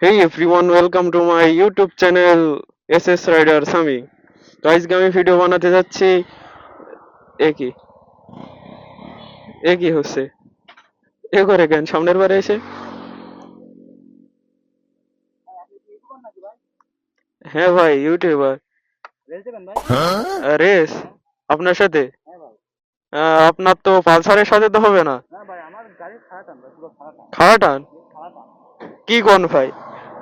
Hey everyone, welcome to my YouTube channel SS Rider Sami. তো আজকে আমি video বানাতে যাচ্ছি। এ কি এ কি হচ্ছে? এ করে কেন সামনের বারে এসে? হ্যাঁ ভাই, ইউটিউবার। রেস আপনার সাথে? আপনার তো পালসারের সাথে তো হবে না। খাড়া টান? কি কোন ভাই?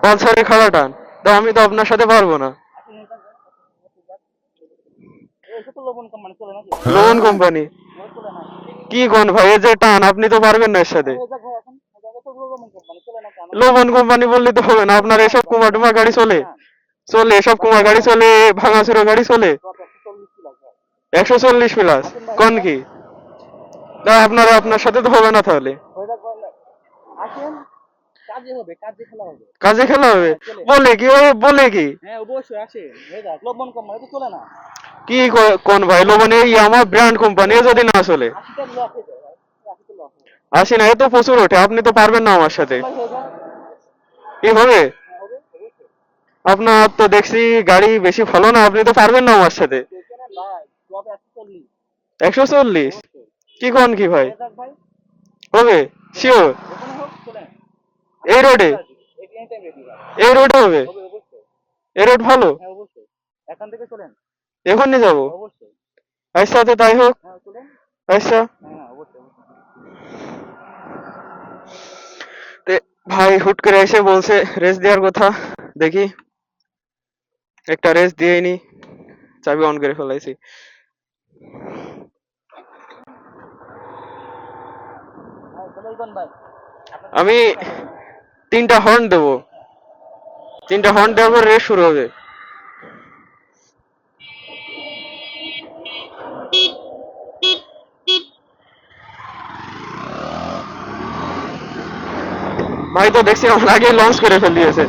পালসারে খাড়া টান? তো আমি তো আপনার সাথে পারবো না। Loan company? কি কোন ভাই, এ যে টান, আপনি তো পারবেন না এর সাথে। লোবন কোম্পানি বললে তো হবে না, আপনার এসব কুমা টুমা গাড়ি চলে? চলে এসব কুমা গাড়ি চলে, ভাঙাচোরা গাড়ি চলে? 140 প্লাস? কোন কি? তা আপনার সাথে তো হবে না তাহলে। কাজে খেলা হবে? বলে কি ও, বলে কি? কি কোন ভাই, লোবন এই আমার ব্র্যান্ড কোম্পানি, যদি না চলে? আসি না, এ তো প্রচুর ওঠে, আপনি তো পারবেন না আমার সাথে। কি হবে? আপনার তো দেখছি গাড়ি বেশি ভালো না, আপনি তো পারবেন না আমার সাথে। 140? কি কোন কি ভাই? হবে? শিওর? এই রোডে? এই রোডে হবে? এই রোড ভালো? এখনই যাবো? আচ্ছা তো তাই হোক। আচ্ছা। তে ভাই হুট করে এসে বলছে রেস দেওয়ার কথা। দেখি একটা রেস দিয়ে নি। চাবি অন করে ফেলাইছি। আমি 3টা হর্ন দেবো। 3টা হর্ন দেওয়ার পর রেস শুরু হবে। ভাই তো দেখছি আমার আগে লঞ্চ করে ফেলিয়েছে।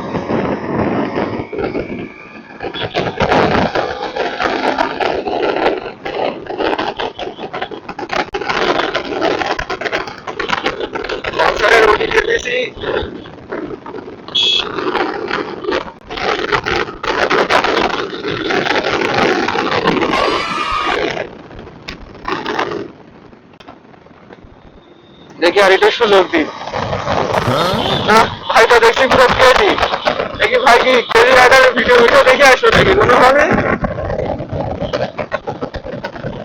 লঞ্চারের ওদিকে দিয়েছি। দেখি আর এটা সুযোগ দিই। না ভাই তো দেখছি পুরো ক্রেজি। দেখি ভাই কি ক্রেজি রাইডারের ভিডিও দেখে আসো নাকি কোনোভাবে?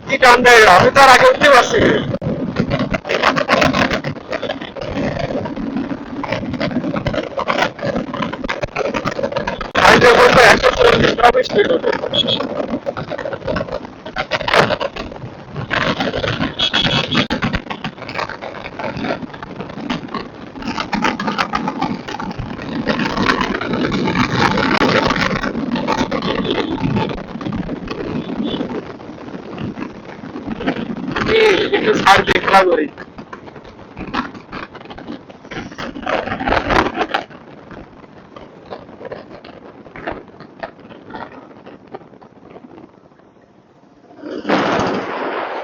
কি টান দেয় এরা? আমি তো আর আগে উঠতে পারছি না। ভাই তো বলতো 140 স্পিড ওঠে। একটু ছাড় দিয়ে খেলা করি।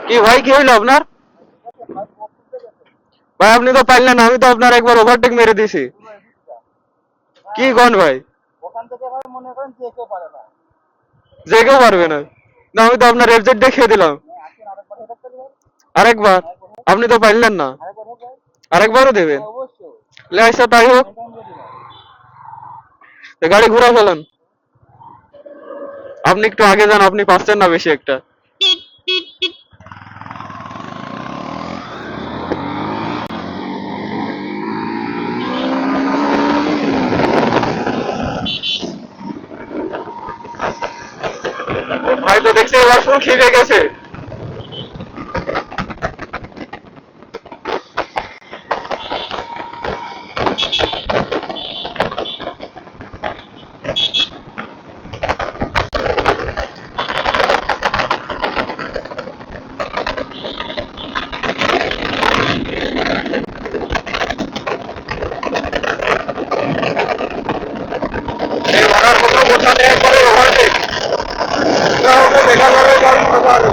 কি ভাই, কি হইলো আপনার? ভাই আপনি তো পারলেন না, আমি তো আপনার একবার ওভারটেক মেরে দিছি। কি কোন ভাই? যে কেউ পারবে না? না আমি তো আপনার এফজেড দেখিয়ে দিলাম। আরেকবার? আপনি তো পারলেন না। আরেকবারও দেবেন? লে আচ্ছা তাই হোক। তো গাড়ি ঘুরা ফেলান। আপনি একটু আগে যান, আপনি পাচ্ছেন না বেশি একটা। ভাই তো দেখছি এবার ফুল খিদে গেছে। এই ভাড়ার কথা বোঝাতে একবারে ওভারটেক। না ওকে দেখা যাবে গাড়ি ফাঁকা আছে।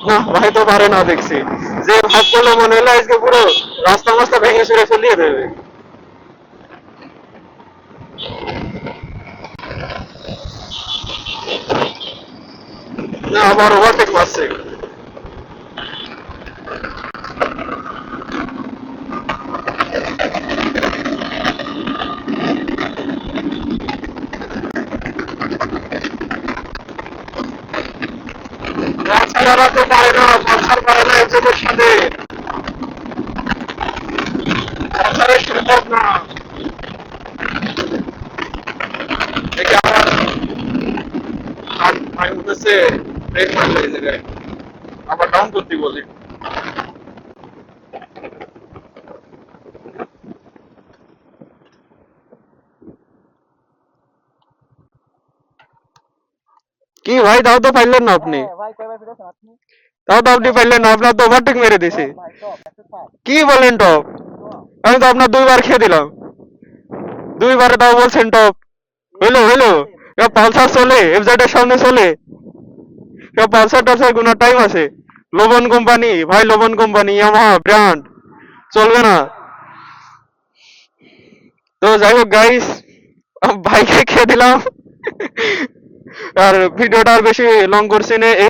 না ভাই তো পারে না দেখছি, যে ভাব করলো মনে হলো আজকে পুরো রাস্তা মাস্তা ভেঙে চুরে ফেলিয়ে দেবে। না আবার ওভারটেক মারছে। রাস্তারা তো পারে না, পালসার পারে না এজেন্টের সাথে, পালসারের সম্ভব না। দেখে আমার আমি বলতেছে ব্রেক মারলে এই জায়গায় আবার ডাউন করতে বলি। কি ভাই, তাও তো পাইলেন না আপনি? তাও তো আপনি পাইলেন না, আপনার তো ওভারটেক মেরে দিছে। কি বলেন টপ? আমি তো আপনার দুইবার খেয়ে দিলাম, দুইবারে তাও বলছেন টপ। হইলো হইলো, পালসার চলে, এফজেড এর সামনে চলে, পালসার টালসার গুনার টাইম আছে। লোবন কোম্পানি ভাই, লোবন কোম্পানি, ইয়ামাহা ব্র্যান্ড, চলবে না। তো যাই হোক গাইস, ভাইকে খেয়ে দিলাম। আর ভিডিওটা আর বেশি লং করছি না।